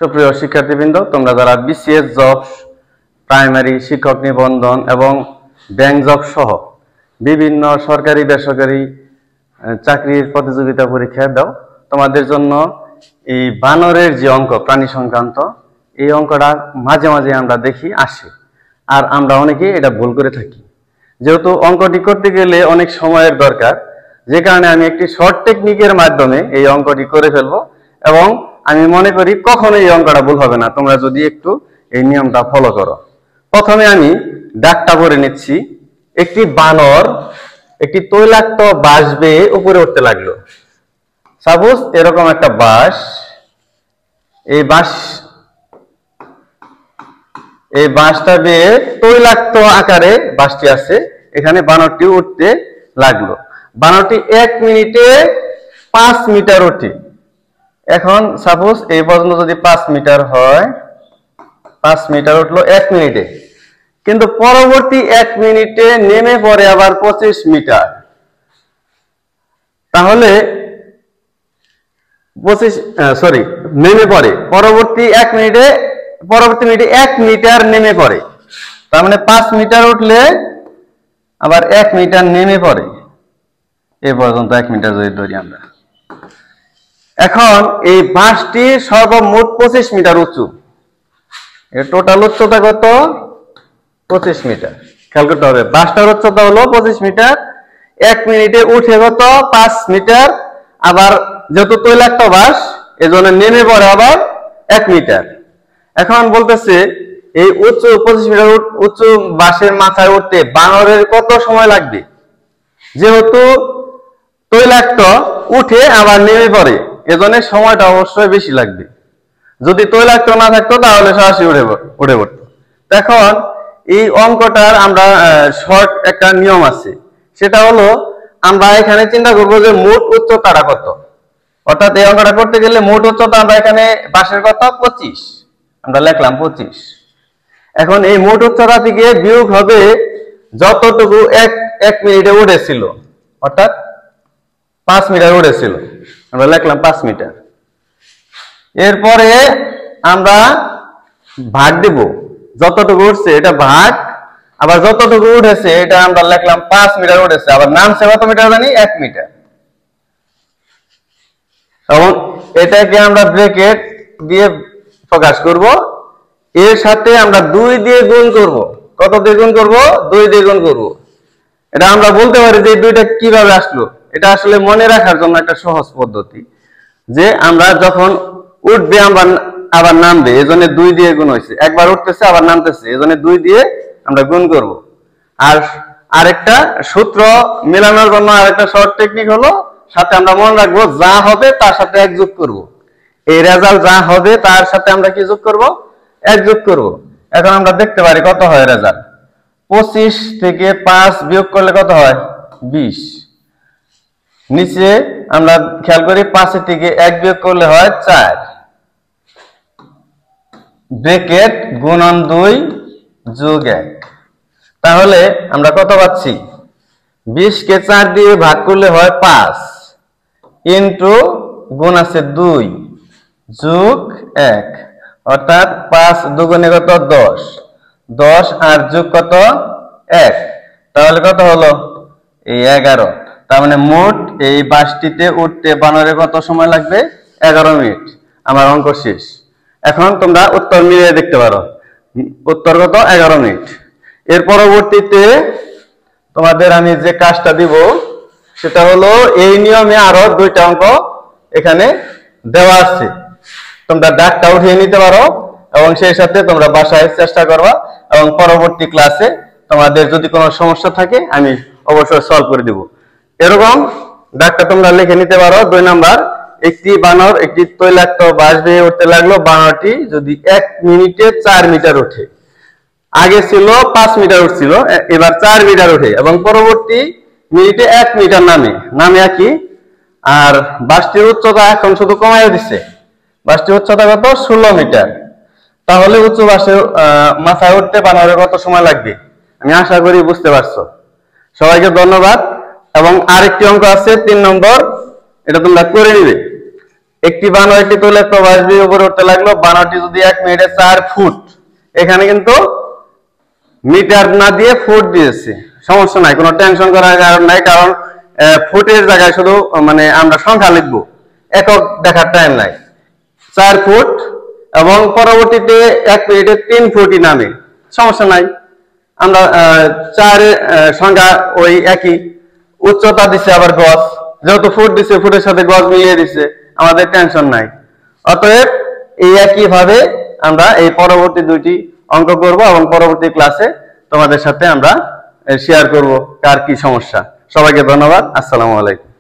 সুপ্রিয় শিক্ষার্থীবৃন্দ, তোমরা যারা বিসিএস জব, প্রাইমারি শিক্ষক নিবন্ধন এবং ব্যাংক জব সহ বিভিন্ন সরকারি বেসরকারি চাকরির প্রতিযোগিতা পরীক্ষা দাও, তোমাদের জন্য এই বানরের যে অঙ্ক, প্রাণী সংক্রান্ত এই অঙ্কটা মাঝে মাঝে আমরা দেখি আসে, আর আমরা অনেকেই এটা ভুল করে থাকি। যেহেতু অঙ্কটি করতে গেলে অনেক সময়ের দরকার, যে কারণে আমি একটি শর্ট টেকনিকের মাধ্যমে এই অঙ্কটি করে ফেলবো এবং আমি মনে করি কখনো এই অঙ্কটা ভুল হবে না তোমরা যদি একটু এই নিয়মটা ফলো করো। প্রথমে আমি দাগটা করে নিচ্ছি। একটি বানর একটি তৈলাক্ত বাঁশ বেয়ে উপরে উঠতে লাগলো। সাপোজ এরকম একটা বাঁশ, এই বাঁশটা বেয়ে তৈলাক্ত আকারে বাঁশটি আছে, এখানে বানরটি উঠতে লাগলো। বানরটি 1 মিনিটে 5 মিটার ওঠে। এখন সাপোজ এই পর্যন্ত যদি 5 মিটার হয়, 5 মিটার উঠলো 1 মিনিটে, কিন্তু পরবর্তী 1 মিনিটে নেমে পড়ে আবার 25 মিটার। তাহলে নেমে পড়ে পরবর্তী মিনিটে 1 মিটার নেমে পড়ে। তার মানে 5 মিটার উঠলে আবার 1 মিটার নেমে পড়ে। এই পর্যন্ত 1 মিটার যদি ধরি আমরা। এখন এই বাঁশটি সর্বমোট 25 মিটার উঁচু। এর টোটাল উচ্চতা কত? 25 মিটার। খেয়াল করতে হবে, বাঁশটার উচ্চতা হলো 25 মিটার। 1 মিনিটে উঠে কত? 5 মিটার। আবার যেহেতু তৈলাক্ত বাঁশ, এজন্য নেমে পড়ে আবার 1 মিটার। এখন বলতেছে এই উঁচু 25 মিটার উঁচু বাঁশের মাথায় উঠতে বানরের কত সময় লাগবে? যেহেতু তৈলাক্ত উঠে আবার নেমে পড়ে, এজন্য সময়টা অবশ্যই বেশি লাগবে। যদি তৈলাক্ত না থাকতো তাহলে সরাসরি উঠে পড়তো। এখন এই অঙ্কটার আমরা শর্ট একটা নিয়ম আছে, সেটা হলো আমরা এখানে চিন্তা করবো যে মোট উচ্চতাটা কত। অর্থাৎ এই অঙ্কটা করতে গেলে মোট উচ্চতা আমরা এখানে বাঁশের কত? 25, আমরা লিখলাম 25। এখন এই মোট উচ্চতা থেকে বিয়োগ হবে যতটুকু এক মিনিটে উঠেছিল, অর্থাৎ 5 মিটার উঠেছিল, আমরা লিখলাম 5 মিটার। এরপরে আমরা ভাগ দেব, যতটুকু উঠছে এটা ভাগ, আবার যতটুকু উঠেছে এটা আমরা লিখলাম 5 মিটার উঠেছে, আবার নামছে কত মিটার জানি? 1 মিটার। এবং এটাকে আমরা ব্র্যাকেট দিয়ে প্রকাশ করব। এর সাথে আমরা 2 দিয়ে গুণ করব। কত দিয়ে গুণ করব? 2 দিয়ে গুণ করব। এটা আমরা বলতে পারি যে 2টা কিভাবে আসলো। এটা আসলে মনে রাখার জন্য একটা সহজ পদ্ধতি, যে আমরা যখন উঠবে আবার নামবে, এজন্য 2 দিয়ে গুণ হয়েছে। একবার উঠতেছে আবার নামতেছে, এজন্য 2 দিয়ে আমরা গুণ করব। আর আরেকটা সূত্র মেলানোর জন্য আরেকটা শর্ট টেকনিক হলো, সাথে আমরা মনে রাখবো যা হবে তার সাথে 1 যোগ করব। এই রেজাল্ট যা হবে তার সাথে আমরা কি যোগ করব? 1 যোগ করব। এখন আমরা দেখতে পারি কত হয় রেজাল্ট। 25 থেকে 5 বিয়োগ করলে কত হয়? 20। নিচে আমরা খেয়াল করি 5 থেকে 1 বিয়োগ করলে হয় 4। ব্র্যাকেট গুণন 2 যোগ 1। তাহলে আমরা কত পাচ্ছি? 20 কে 4 দিয়ে ভাগ করলে হয় 5 ইন্টু গুণ আছে 2 যোগ 1, অর্থাৎ 5 দুগুণে কত? 10। 10 আর যোগ কত? 1, তাহলে কত হলো? এই 11। তার মানে মোট এই বাঁশটিতে উঠতে বানরের কত সময় লাগবে? 11 মিনিট। আমার অঙ্ক শেষ। এখন তোমরা উত্তর মিলিয়ে দেখতে পারো। উত্তর কত? 11 মিনিট। এর পরবর্তীতে তোমাদের আমি যে কাজটা দিব সেটা হলো, এই নিয়মে আরো 2টা অঙ্ক এখানে দেওয়া আছে। তোমরা দাগটা উঠিয়ে নিতে পারো এবং সেই সাথে তোমরা বাসায় চেষ্টা করবা, এবং পরবর্তী ক্লাসে তোমাদের যদি কোনো সমস্যা থাকে আমি অবশ্যই সলভ করে দিব। এরকম দাগটা তোমরা লিখে নিতে পারো। 2 নাম্বার, একটি বানর একটি তৈলাক্ত বাঁশ বেয়ে উঠতে লাগলো। বানরটি যদি 1 মিনিটে 4 মিটার ওঠে, আগে ছিল 5 মিটার উঠছিল, এবার 4 মিটার ওঠে এবং পরবর্তী মিনিটে 1 মিটার নামে কি। আর বাঁশটির উচ্চতা এখন শুধু কমাইয়া দিচ্ছে। বাঁশটির উচ্চতা কত? 16 মিটার। তাহলে উঁচু বাঁশের মাথায় উঠতে বানরের কত সময় লাগবে? আমি আশা করি বুঝতে পারছো। সবাইকে ধন্যবাদ। এবং আরেকটি অঙ্ক আছে 3 নম্বর, এটা তোমরা করে নিবে। একটি বানরটি তুলে প্রবাস দিয়ে উপরে উঠতে লাগলো। বানরটি যদি 1 মিনিটে 4 ফুট, এখানে কিন্তু মিটার না দিয়ে ফুট দিয়েছে, সমস্যা নাই, কোনো টেনশন করার কারণ নাই, কারণ ফুটের জায়গায় শুধু মানে আমরা সংখ্যা লিখবো, একক দেখার টাইম নাই। 4 ফুট এবং পরবর্তীতে 1 মিনিটে 3 ফুটই নামে, সমস্যা নাই। আমরা 4 সংখ্যা ওই একই, উচ্চতা দিচ্ছে আবার গজ, যেহেতু ফুট দিচ্ছে ফুটের সাথে গজ মিলিয়ে দিচ্ছে, আমাদের টেনশন নাই। অতএব এই একই ভাবে আমরা এই পরবর্তী 2টি অঙ্ক করব এবং পরবর্তী ক্লাসে তোমাদের সাথে আমরা শেয়ার করব কার কি সমস্যা। সবাইকে ধন্যবাদ। আসসালামু আলাইকুম।